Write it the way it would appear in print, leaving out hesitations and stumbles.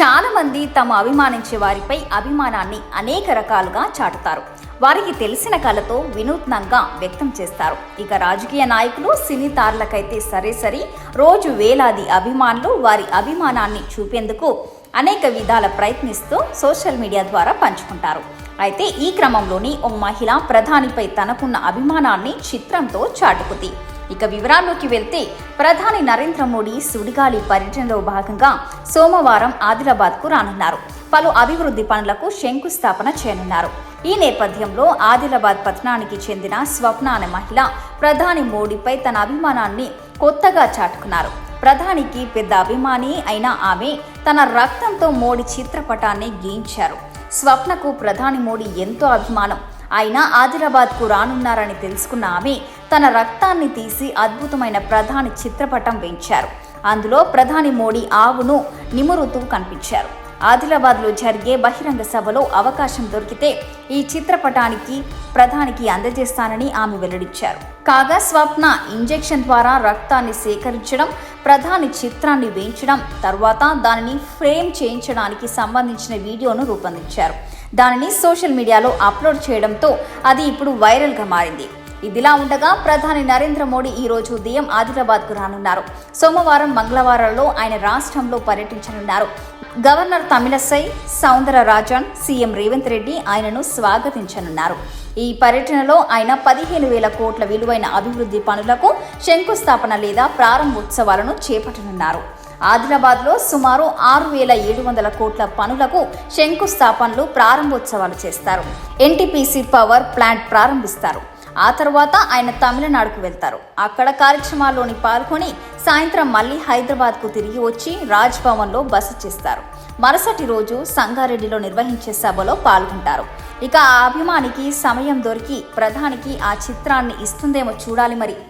చాలా మంది తాము అభిమానించే వారిపై అభిమానాన్ని అనేక రకాలుగా చాటుతారు. వారికి తెలిసిన కళతో వినూత్నంగా వ్యక్తం చేస్తారు. ఇక రాజకీయ నాయకులు, సినీ తారలకైతే సరే రోజు వేలాది అభిమానులు వారి అభిమానాన్ని చూపేందుకు అనేక విధాల ప్రయత్నిస్తూ సోషల్ మీడియా ద్వారా పంచుకుంటారు. అయితే ఈ క్రమంలోని ఓ మహిళ ప్రధానిపై తనకున్న అభిమానాన్ని చిత్రంతో చాటుకుంది. ఇక వివరాల్లోకి వెళ్తే ప్రధాని నరేంద్ర మోడీ సుడిగాలి పర్యటనలో భాగంగా సోమవారం ఆదిలాబాద్కు రానున్నారు. పలు అభివృద్ధి పనులకు శంకుస్థాపన చేయనున్నారు. ఈ నేపథ్యంలో ఆదిలాబాద్ పట్టణానికి చెందిన స్వప్న అనే మహిళ ప్రధాని మోడీపై తన అభిమానాన్ని కొత్తగా చాటుకున్నారు. ప్రధానికి పెద్ద అభిమాని అయిన ఆమె తన రక్తంతో మోడీ చిత్రపటాన్ని గీయించారు. స్వప్నకు ప్రధాని మోడీ ఎంతో అభిమానం. ఆయన ఆదిలాబాద్కు రానున్నారని తెలుసుకున్న ఆమె తన రక్తాన్ని తీసి అద్భుతమైన ప్రధాని చిత్రపటం వేయించారు. అందులో ప్రధాని మోడీ ఆవును నిమురుతూ కనిపించారు. ఆదిలాబాద్లో జరిగే బహిరంగ సభలో అవకాశం దొరికితే ఈ చిత్రపటానికి ప్రధానికి అందజేస్తానని ఆమె వెల్లడించారు. కాగా స్వప్న ఇంజెక్షన్ ద్వారా రక్తాన్ని సేకరించడం, ప్రధాని చిత్రాన్ని వేయించడం, తర్వాత దానిని ఫ్రేమ్ చేయించడానికి సంబంధించిన వీడియోను రూపొందించారు. దానిని సోషల్ మీడియాలో అప్లోడ్ చేయడంతో అది ఇప్పుడు వైరల్గా మారింది. ఇదిలా ఉండగా ప్రధాని నరేంద్ర మోడీ ఈ రోజు ఉదయం ఆదిలాబాద్కు రానున్నారు. సోమవారం, మంగళవారాల్లో ఆయన రాష్ట్రంలో పర్యటించనున్నారు. గవర్నర్ తమిళసై సౌందరరాజన్, సీఎం రేవంత్ రెడ్డి ఆయనను స్వాగతించనున్నారు. ఈ పర్యటనలో ఆయన 15,000 కోట్ల విలువైన అభివృద్ధి పనులకు శంకుస్థాపన లేదా ప్రారంభోత్సవాలను చేపట్టనున్నారు. ఆదిలాబాద్లో సుమారు 6,700 కోట్ల పనులకు శంకుస్థాపనలు, ప్రారంభోత్సవాలు చేస్తారు. ఎన్టీపీసీ పవర్ ప్లాంట్ ప్రారంభిస్తారు. ఆ తర్వాత ఆయన తమిళనాడుకు వెళ్తారు. అక్కడ కార్యక్రమాల్లోని పాల్గొని సాయంత్రం మళ్లీ హైదరాబాద్కు తిరిగి వచ్చి రాజ్ భవన్లో బస చేస్తారు. మరుసటి రోజు సంగారెడ్డిలో నిర్వహించే సభలో పాల్గొంటారు. ఇక ఆ అభిమానికి సమయం దొరికి ప్రధానికి ఆ చిత్రాన్ని ఇస్తుందేమో చూడాలి మరి.